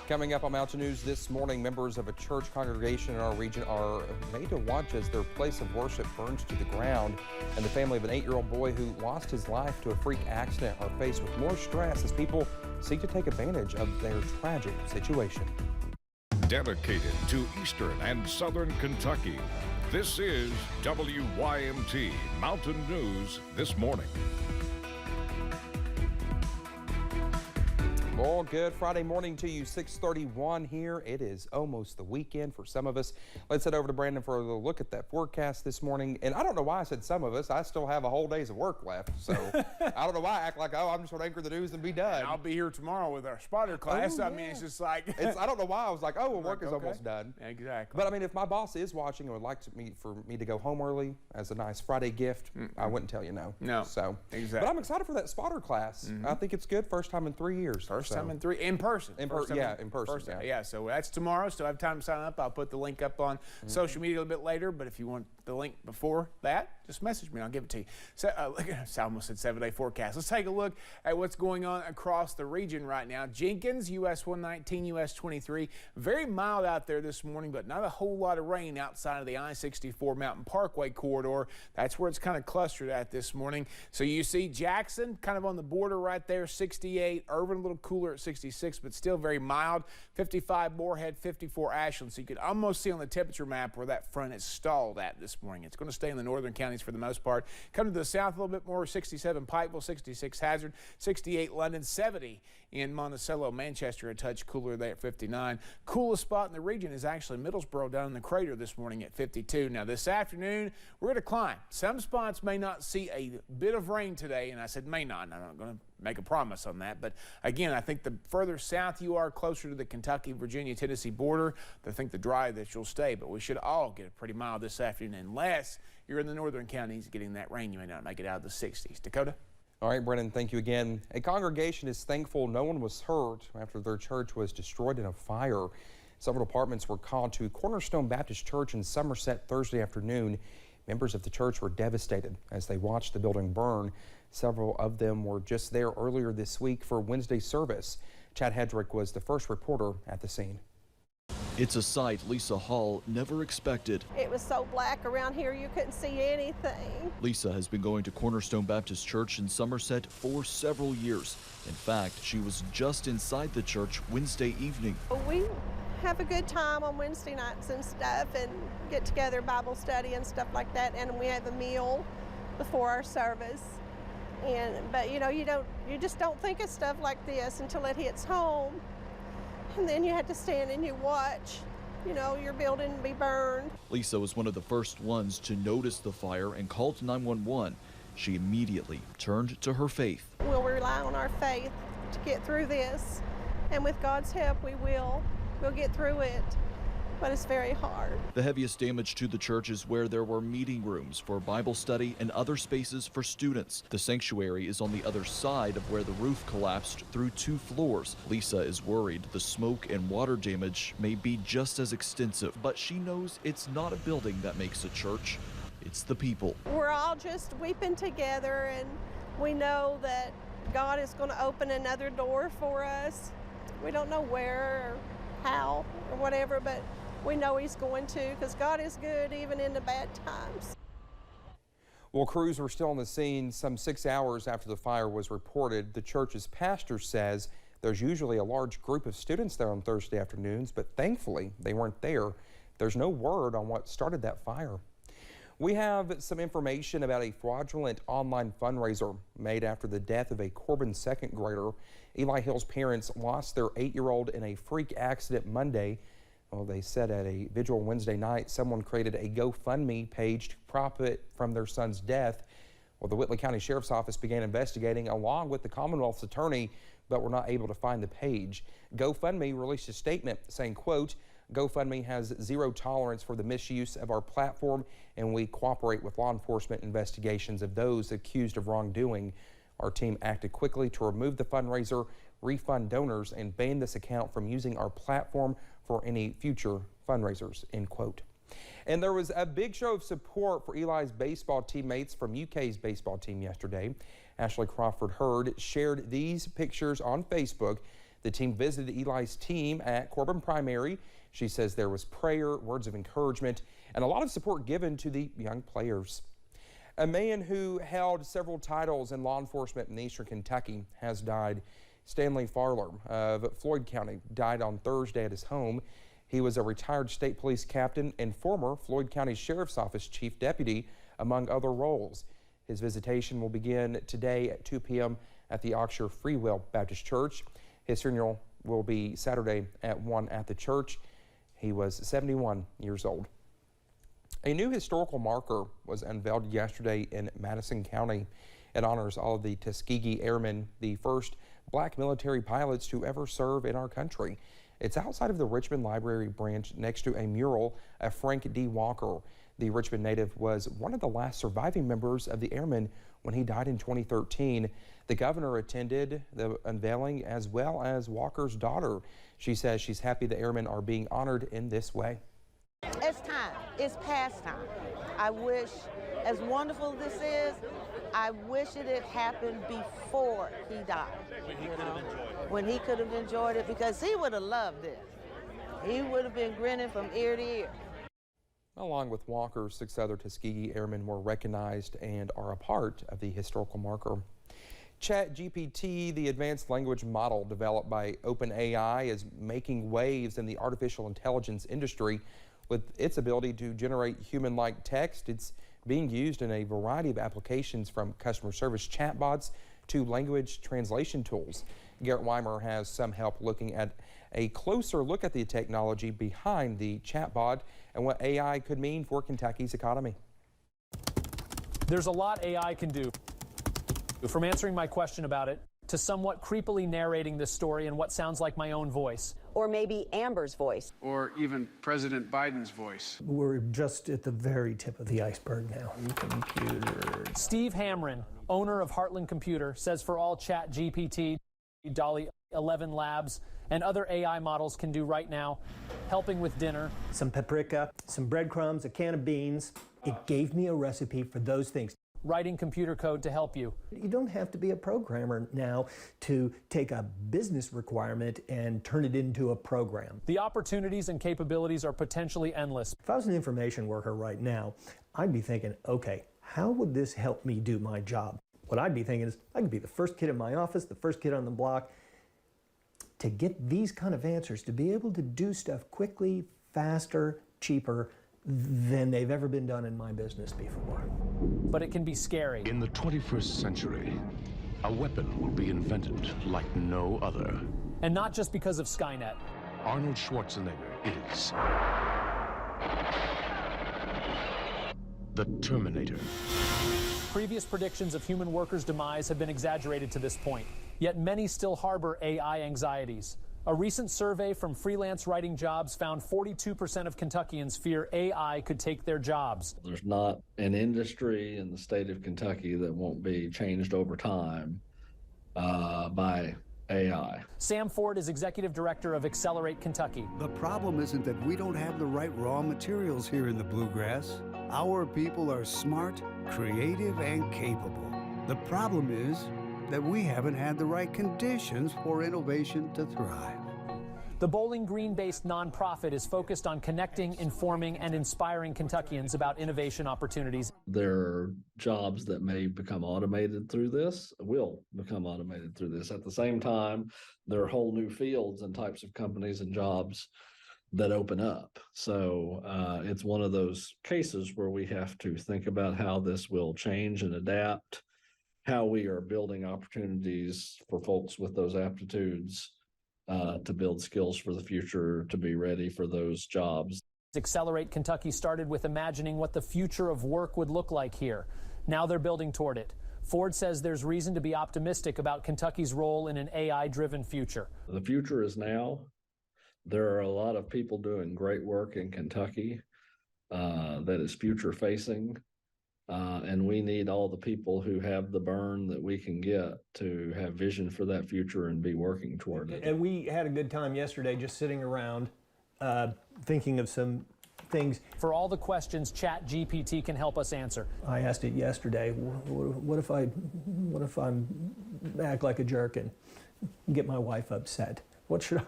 Coming up on Mountain News this morning, members of a church congregation in our region are made to watch as their place of worship burns to the ground. And the family of an 8-year-old boy who lost his life to a freak accident are faced with more stress as people seek to take advantage of their tragic situation. Dedicated to Eastern and Southern Kentucky, this is WYMT Mountain News this morning. Well, good Friday morning to you, 6:31 here. It is almost the weekend for some of us. Let's head over to Brandon for a little look at that forecast this morning. And I don't know why I said some of us. I still have a whole day's of work left. So I don't know why I act like, oh, I'm just going to anchor the news and be done. And I'll be here tomorrow with our spotter class. I mean, it's just like. I don't know why I was like, oh, well, work is almost done. Exactly. But I mean, if my boss is watching and would like for me to go home early as a nice Friday gift, I wouldn't tell you no. No. So, exactly. But I'm excited for that spotter class. I think it's good. First time in 3 years. First time in 3, in person. In person. Yeah, so that's tomorrow. Still have time to sign up. I'll put the link up on social media a little bit later, but if you want the link before that, just message me and I'll give it to you. So, I almost said 7-day forecast. Let's take a look at what's going on across the region right now. Jenkins, US 119, US 23. Very mild out there this morning, but not a whole lot of rain outside of the I-64 Mountain Parkway corridor. That's where it's kind of clustered at this morning. So you see Jackson kind of on the border right there, 68. Irvin a little cooler at 66, but still very mild. 55 Moorhead, 54 Ashland. So you could almost see on the temperature map where that front is stalled at this morning. It's going to stay in the northern counties for the most part. Come to the south a little bit more, 67 Pikeville, 66 Hazard, 68 London, 70 in Monticello. Manchester a touch cooler there at 59. Coolest spot in the region is actually Middlesboro down in the crater this morning at 52. Now this afternoon we're going to climb. Some spots may not see a bit of rain today, and I said may not. I'm not going to make a promise on that, but again, I think the further south you are, closer to the Kentucky, Virginia, Tennessee border, I think the drier that you'll stay, but we should all get it pretty mild this afternoon unless you're in the northern counties getting that rain. You may not make it out of the 60s. Dakota? All right, Brennan, thank you again. A congregation is thankful no one was hurt after their church was destroyed in a fire. Several departments were called to Cornerstone Baptist Church in Somerset Thursday afternoon. Members of the church were devastated as they watched the building burn. Several of them were just there earlier this week for Wednesday's service. Chad Hedrick was the first reporter at the scene. It's a sight Lisa Hall never expected. It was so black around here you couldn't see anything. Lisa has been going to Cornerstone Baptist Church in Somerset for several years. In fact, she was just inside the church Wednesday evening. We have a good time on Wednesday nights and stuff and get together Bible study and stuff like that, and we have a meal before our service. But you know, you just don't think of stuff like this until it hits home. And then you have to stand and you watch, you know, your building be burned. Lisa was one of the first ones to notice the fire and called 911. She immediately turned to her faith. We'll rely on our faith to get through this. And with God's help, we'll get through it. But it's very hard. The heaviest damage to the church is where there were meeting rooms for Bible study and other spaces for students. The sanctuary is on the other side of where the roof collapsed through 2 floors. Lisa is worried the smoke and water damage may be just as extensive, but she knows it's not a building that makes a church, it's the people. We're all just weeping together, and we know that God is going to open another door for us. We don't know where or how or whatever, but we know he's going to, because God is good even in the bad times. Well, crews were still on the scene some 6 hours after the fire was reported. The church's pastor says there's usually a large group of students there on Thursday afternoons, but thankfully they weren't there. There's no word on what started that fire. We have some information about a fraudulent online fundraiser made after the death of a Corbin second grader. Eli Hill's parents lost their 8-year-old in a freak accident Monday. Well, they said at a vigil Wednesday night, someone created a GoFundMe page to profit from their son's death. Well, the Whitley County Sheriff's Office began investigating along with the Commonwealth's attorney, but were not able to find the page. GoFundMe released a statement saying, quote, GoFundMe has zero tolerance for the misuse of our platform, and we cooperate with law enforcement investigations of those accused of wrongdoing. Our team acted quickly to remove the fundraiser, refund donors, and ban this account from using our platform for any future fundraisers, end quote. And there was a big show of support for Eli's baseball teammates from UK's baseball team yesterday. Ashley Crawford Hurd shared these pictures on Facebook. The team visited Eli's team at Corbin Primary. She says there was prayer, words of encouragement, and a lot of support given to the young players. A man who held several titles in law enforcement in eastern Kentucky has died. Stanley Farler of Floyd County died on Thursday at his home. He was a retired state police captain and former Floyd County Sheriff's Office chief deputy, among other roles. His visitation will begin today at 2 p.m. at the Oxshire Free Will Baptist Church. His funeral will be Saturday at 1 at the church. He was 71 years old. A new historical marker was unveiled yesterday in Madison County. It honors all of the Tuskegee Airmen, the first black military pilots to ever serve in our country. It's outside of the Richmond Library branch next to a mural of Frank D. Walker. The Richmond native was one of the last surviving members of the Airmen when he died in 2013. The governor attended the unveiling as well as Walker's daughter. She says she's happy the airmen are being honored in this way. It's time. It's past time. I wish, as wonderful as this is, I wish it had happened before he died. When he could have enjoyed it, because he would have loved it. He would have been grinning from ear to ear. Along with Walker, 6 other Tuskegee Airmen were recognized and are a part of the historical marker. ChatGPT, the advanced language model developed by OpenAI, is making waves in the artificial intelligence industry. With its ability to generate human-like text, it's being used in a variety of applications, from customer service chatbots to language translation tools. Garrett Weimer has some help looking at a closer look at the technology behind the chatbot and what AI could mean for Kentucky's economy. There's a lot AI can do, from answering my question about it to somewhat creepily narrating this story in what sounds like my own voice. Or maybe Amber's voice. Or even President Biden's voice. We're just at the very tip of the iceberg now. Steve Hamrin, owner of Heartland Computer, says for all ChatGPT, Dolly 11 Labs, and other AI models can do right now, helping with dinner. Some paprika, some breadcrumbs, a can of beans. It gave me a recipe for those things. Writing computer code to help you. You don't have to be a programmer now to take a business requirement and turn it into a program. The opportunities and capabilities are potentially endless. If I was an information worker right now, I'd be thinking, okay, how would this help me do my job? What I'd be thinking is, I could be the first kid in my office, the first kid on the block. To get these kind of answers, to be able to do stuff quickly, faster, cheaper than they've ever been done in my business before. But it can be scary. In the 21st century, a weapon will be invented like no other. And not just because of Skynet. Arnold Schwarzenegger is the Terminator. Previous predictions of human workers' demise have been exaggerated to this point, yet many still harbor AI anxieties. A recent survey from Freelance Writing Jobs found 42% of Kentuckians fear AI could take their jobs. There's not an industry in the state of Kentucky that won't be changed over time by AI. Sam Ford is executive director of Accelerate Kentucky. The problem isn't that we don't have the right raw materials here in the Bluegrass. Our people are smart, creative, and capable. The problem is that we haven't had the right conditions for innovation to thrive. The Bowling Green-based nonprofit is focused on connecting, informing, and inspiring Kentuckians about innovation opportunities. There are jobs that may become automated through this, will become automated through this. At the same time, there are whole new fields and types of companies and jobs that open up. So it's one of those cases where we have to think about how this will change and adapt, how we are building opportunities for folks with those aptitudes to build skills for the future, to be ready for those jobs. Accelerate Kentucky started with imagining what the future of work would look like here. Now they're building toward it. Ford says there's reason to be optimistic about Kentucky's role in an AI-driven future. The future is now. There are a lot of people doing great work in Kentucky that is future-facing. And we need all the people who have the burn that we can get to have vision for that future and be working toward it. And we had a good time yesterday just sitting around thinking of some things. For all the questions ChatGPT can help us answer. I asked it yesterday, what if I act like a jerk get my wife upset. What should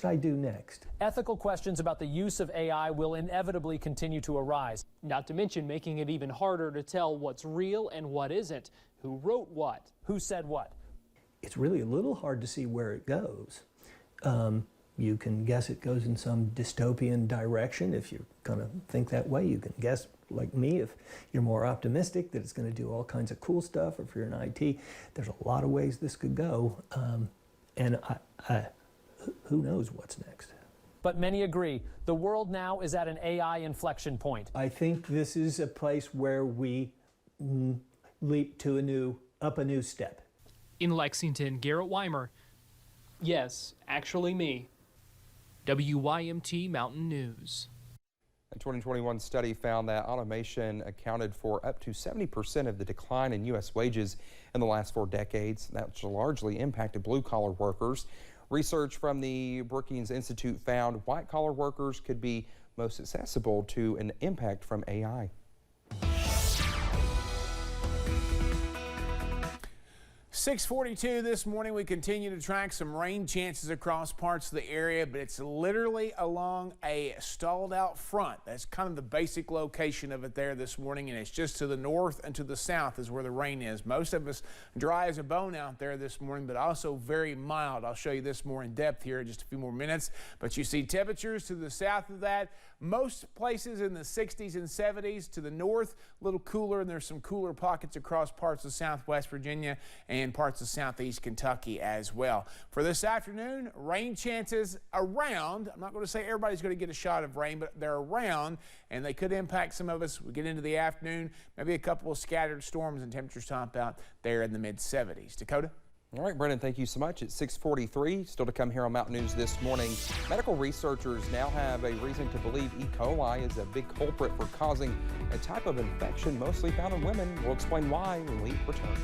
I do next? Ethical questions about the use of AI will inevitably continue to arise. Not to mention making it even harder to tell what's real and what isn't. Who wrote what? Who said what? It's really a little hard to see where it goes. You can guess it goes in some dystopian direction. If you kind of think that way, you can guess, like me, if you're more optimistic that it's going to do all kinds of cool stuff, or if you're in IT, there's a lot of ways this could go. And who knows what's next? But many agree the world now is at an AI inflection point. I think this is a place where we leap to up a new step. In Lexington, Garrett Weimer. Yes, actually me. WYMT Mountain News. A 2021 study found that automation accounted for up to 70% of the decline in U.S. wages in the last 4 decades. That's largely impacted blue-collar workers. Research from the Brookings Institute found white-collar workers could be most accessible to an impact from AI. 6:42 this morning. We continue to track some rain chances across parts of the area, but it's literally along a stalled out front. That's kind of the basic location of it there this morning, and it's just to the north and to the south is where the rain is. Most of us dry as a bone out there this morning, but also very mild. I'll show you this more in depth here in just a few more minutes, but you see temperatures to the south of that. Most places in the 60s and 70s. To the north, a little cooler, and there's some cooler pockets across parts of southwest Virginia and parts of southeast Kentucky as well. For this afternoon, rain chances around. I'm not going to say everybody's going to get a shot of rain, but they're around, and they could impact some of us. We get into the afternoon, maybe a couple of scattered storms, and temperatures top out there in the mid-70s. Dakota? All right, Brendan, thank you so much. It's 6:43. Still to come here on Mountain News this morning. Medical researchers now have a reason to believe E. coli is a big culprit for causing a type of infection mostly found in women. We'll explain why when we return.